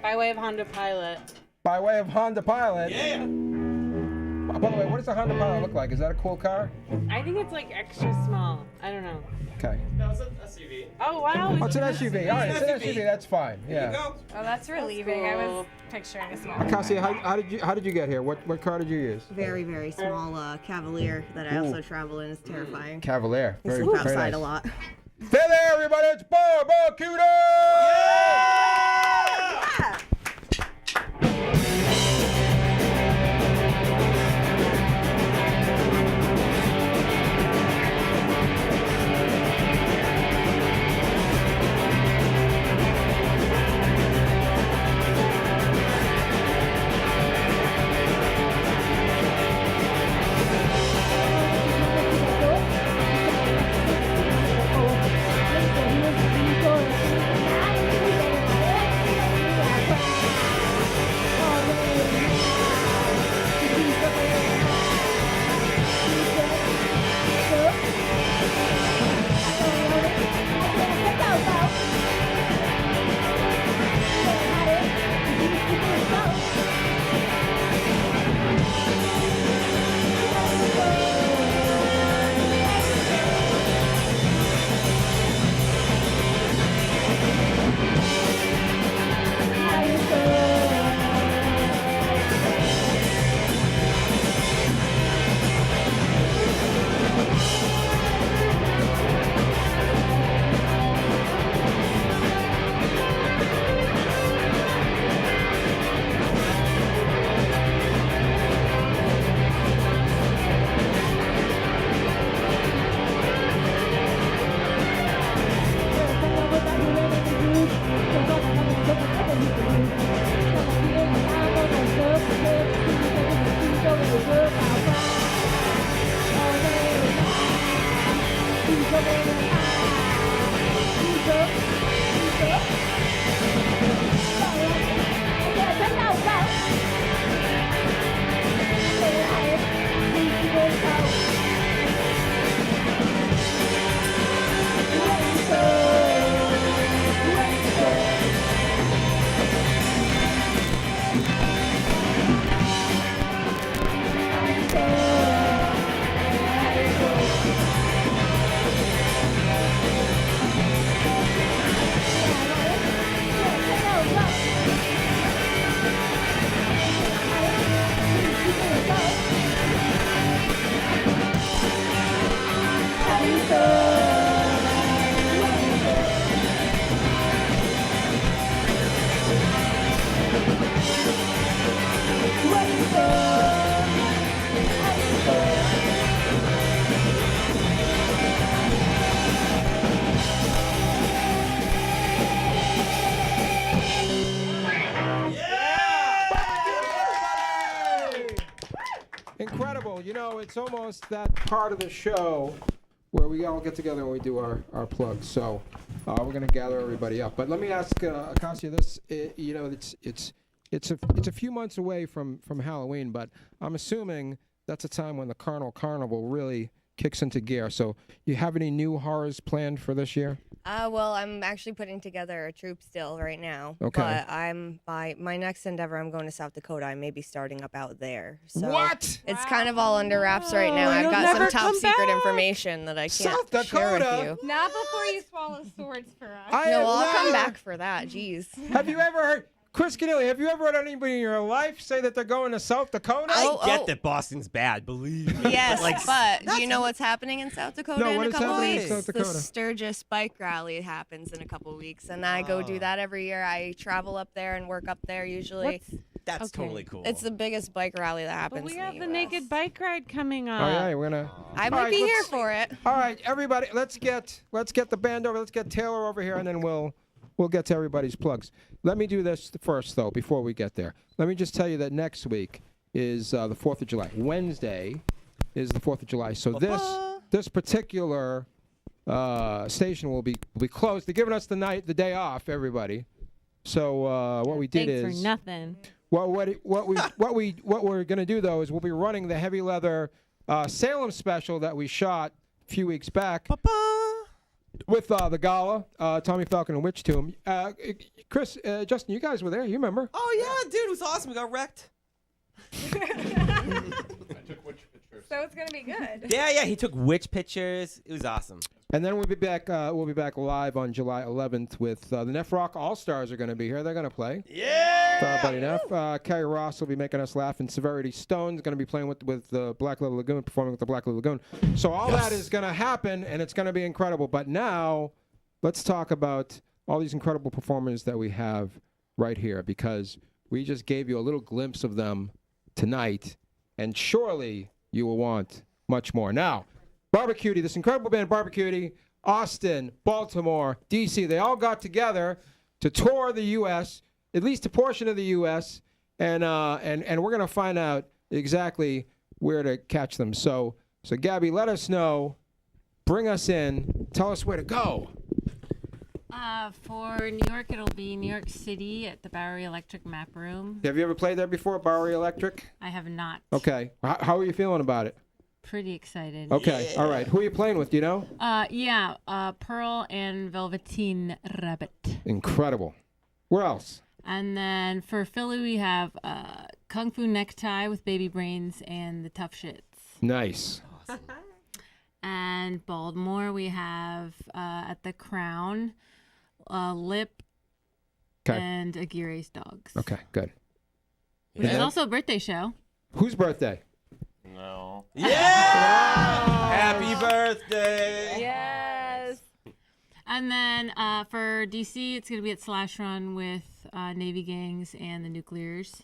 By way of Honda Pilot. by way of Honda Pilot. Yeah. By the way, what does a Honda Pilot look like? Is that a cool car? I think it's like extra small. I don't know. Okay. No, it's an SUV. Oh wow. Oh, it's an SUV. All right, it's an SUV. That's fine. Yeah. Oh, that's relieving. I was picturing a small. Acacia, how did you get here? What car did you use? Very, very small Cavalier that I also travel in is terrifying. Cavalier. I Very, sleep very outside nice. a lot. Hey there, everybody! It's Barbeque T! Thank you. people, it's almost that part of the show where we all get together and we do our plugs. So we're going to gather everybody up. But let me ask Acacia this. It's a few months away from Halloween, but I'm assuming that's a time when the Carnival really kicks into gear. So you have any new horrors planned for this year? Well, I'm actually putting together a troupe still right now. Okay. But by my next endeavor, I'm going to South Dakota. I may be starting up out there. So What? It's kind of all under wraps right now. I've you'll got some never top come secret back. information that I can't South share Dakota? with you. Not before you swallow swords for us. I No, well, I'll come never- back for that. Jeez. Have you ever heard, Chris Canelli, have you ever heard anybody in your life say that they're going to South Dakota? Oh, I get that Boston's bad, believe me. Yes, But, but do you know what's happening in South Dakota No, in what a is couple happening in weeks? South Dakota? The Sturgis Bike Rally happens in a couple weeks, and I go do that every year. I travel up there and work up there usually. that's totally cool. It's the biggest bike rally that happens. But we in have the US. naked bike ride coming up. Oh yeah, we're gonna. I All might right, be here let's- for it. All right, everybody, let's get the band over. Let's get Taylor over here, and then we'll get to everybody's plugs. Let me do this first, though, before we get there. Let me just tell you that next week is the 4th of July. Wednesday is the 4th of July. So this particular station will be closed. They're giving us the day off, everybody. So what we did Thanks is for nothing. what we're gonna do though is we'll be running the heavy leather Salem special that we shot a few weeks back with the gala, Tommy Falcon and Witch Tomb. Chris, Justin, you guys were there. You remember? Oh yeah, dude, it was awesome. We got wrecked. So it's gonna be good. Yeah, he took witch pictures. It was awesome. And then we'll be back. We'll be back live on July 11th with the Neff Rock All Stars are going to be here. They're going to play. Yeah. For our buddy Neff. Carrie Ross will be making us laugh, and Severity Stone's going to be playing with the Black Little Lagoon, performing with the Black Little Lagoon. So all that is going to happen, and it's going to be incredible. But now, let's talk about all these incredible performers that we have right here, because we just gave you a little glimpse of them tonight, and surely you will want much more. Now, BBQT, this incredible band BBQT, Austin, Baltimore, D.C., they all got together to tour the U.S., at least a portion of the U.S., and we're going to find out exactly where to catch them. So Gabby, let us know, bring us in, tell us where to go. For New York, it'll be New York City at the Bowery Electric Map Room. Have you ever played there before, Bowery Electric? I have not. Okay. How are you feeling about it? Pretty excited. Okay. All right. Who are you playing with? Do you know? Pearl and Velveteen Rabbit. Incredible. Where else? And then for Philly, we have Kung Fu Necktie with Baby Brains and the Tough Shits. Nice. And Baltimore, we have at the Crown, Lip, Okay. and Aguirre's Dogs. Okay. Good. Which is also a birthday show. Whose birthday? No. Yeah. Happy birthday. Yes. And then for DC, it's going to be at Slash Run with Navy Gangs and the Nuclears.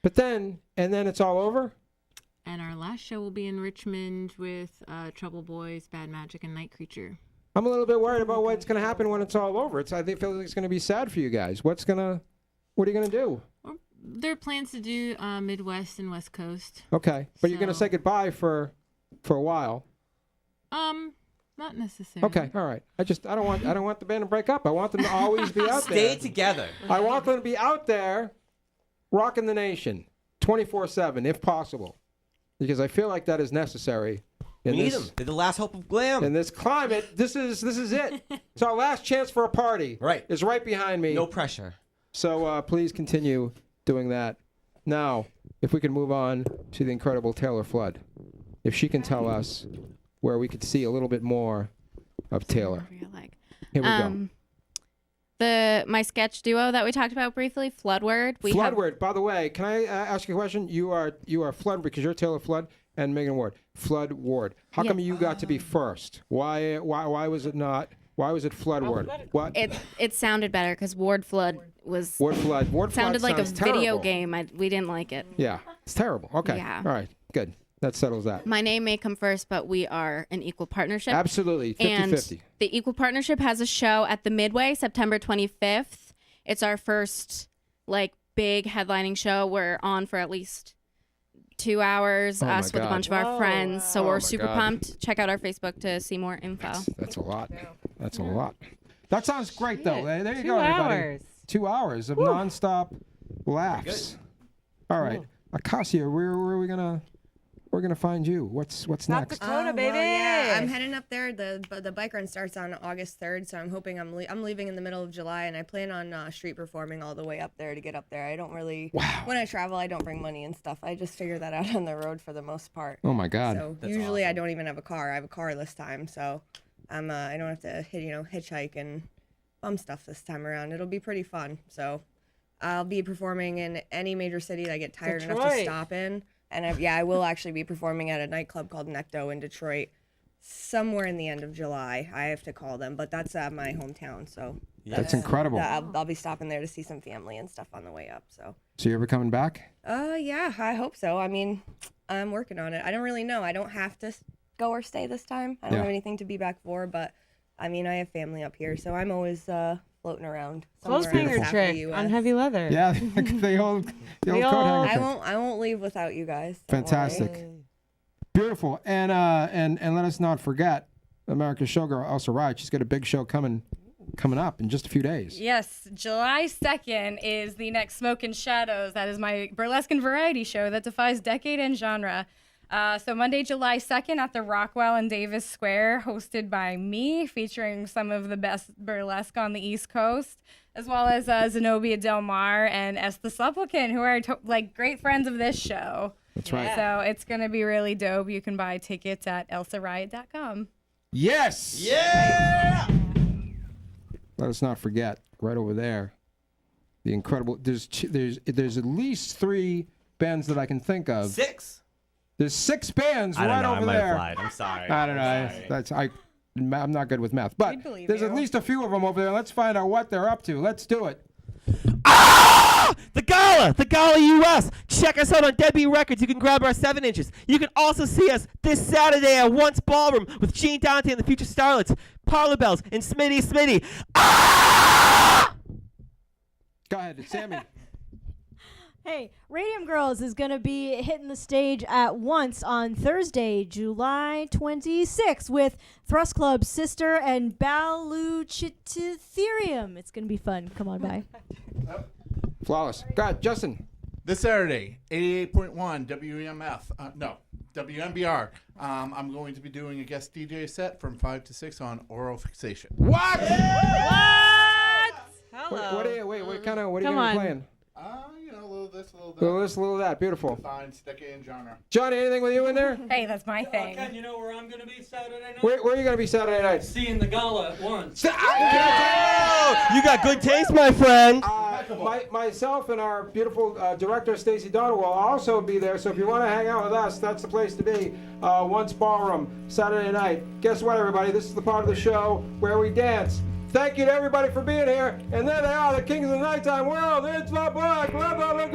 But then it's all over? And our last show will be in Richmond with Trouble Boys, Bad Magic, and Night Creature. I'm a little bit worried about what's going to happen when it's all over. I feel like it's going to be sad for you guys. What are you going to do? There are plans to do Midwest and West Coast. Okay. But you're going to So- say goodbye for a while. Not necessarily. Okay. All right. I don't want the band to break up. I want them to always be out there. Stay together. I want them to be out there rocking the nation 24/7 if possible. Because I feel like that is necessary. We need them. They're the last hope of glam. In this climate, this is it. It's our last chance for a party. Right. It's right behind me. No pressure. So please continue doing that. Now, if we can move on to the incredible Taylor Flood. If she can tell us where we could see a little bit more of Taylor. Here we go. My sketch duo that we talked about briefly, Floodward. Floodward, by the way, can I ask you a question? You are Flood because you're Taylor Flood and Megan Ward. Flood Ward. How come you got to be first? Why was it not? Why was it Flood Ward? What? It sounded better because Ward Flood was Ward Flood. Ward sounded Flood like a sounds video terrible. game. We didn't like it. Yeah, it's terrible. Okay. Yeah. All right. Good. That settles that. My name may come first, but we are an equal partnership. Absolutely. 50-50. And the Equal Partnership has a show at the Midway, September 25th. It's our first, big headlining show. We're on for at least 2 hours, Oh my us with a God. bunch of our friends. So Oh we're my super God. pumped. Check out our Facebook to see more info. That's a lot. That's a lot. That sounds great, though. There you 2 go, everybody. hours. 2 hours of nonstop laughs. All right, Acacia, where are we gonna? We're gonna find you. What's next? Dakota, baby. Well, yeah, I'm heading up there. The bike run starts on August 3rd, so I'm hoping I'm leaving in the middle of July, and I plan on street performing all the way up there to get up there. I don't really when I travel, I don't bring money and stuff. I just figure that out on the road for the most part. Oh my God. So usually I don't even have a car. I have a car this time, so I don't have to hitchhike and bum stuff this time around. It'll be pretty fun. So I'll be performing in any major city that I get tired enough to Detroit. stop in. And I will actually be performing at a nightclub called Necto in Detroit somewhere in the end of July. I have to call them, but that's my hometown. So That's incredible. I'll be stopping there to see some family and stuff on the way up. So So you ever coming back? yeah, I hope so. I mean, I'm working on it. I don't really know. I don't have to go or stay this time. I don't Yeah. have anything to be back for, but I mean, I have family up here, so I'm always floating around. Close somewhere in hanger the south of the trick US. on heavy leather. Yeah, the old coat hanger I trick. won't leave without you guys. Don't Fantastic. worry. Beautiful. And let us not forget America's Showgirl, Elsa Wright. She's got a big show coming up in just a few days. Yes, July 2nd is the next Smoke and Shadows. That is my burlesque and variety show that defies decade and genre. So Monday, July 2nd at the Rockwell in Davis Square, hosted by me, featuring some of the best burlesque on the East Coast, as well as Zenobia Del Mar and S. the Supplicant, who are great friends of this show. That's right. So it's going to be really dope. You can buy tickets at elsariot.com. Yes. Yeah! Let us not forget right over there. The incredible. There's at least 3 bands that I can think of. 6. There's 6 bands I don't right know. over I might there. have lied. I'm sorry. I don't know. Sorry. I'm not good with math, but We'd believe there's you. at least a few of them over there. Let's find out what they're up to. Let's do it. The Gala US. Check us out on Deadbeat Records. You can grab our 7 inches. You can also see us this Saturday at Once Ballroom with Gene Dante and the Future Starlets, Parlor Bells, and Smitty. Go ahead, it's Sammy. Hey, Radium Girls is going to be hitting the stage at Once on Thursday, July 26th with Thrust Club Sister and Baluchitherium. It's going to be fun. Come on by. Flawless. Go ahead, Justin. This Saturday, 88.1 WMBR. I'm going to be doing a guest DJ set from 5 to 6 on oral fixation. What? Hello. What are you Come going to on. be playing? A little this, a little that. Little this, little that. Beautiful. Defines decade and genre. Johnny, anything with you in there? Hey, that's my thing. Ken, you know where I'm going to be Saturday night? Where are you going to be Saturday night? Seeing the Gala at Once. You got good taste, my friend. Myself and our beautiful director, Stacey Donald, will also be there. So if you want to hang out with us, that's the place to be. Once Ballroom, Saturday night. Guess what, everybody? This is the part of the show where we dance. Thank you to everybody for being here. And there they are, the kings of the nighttime world. It's the Black Leather Lagoon.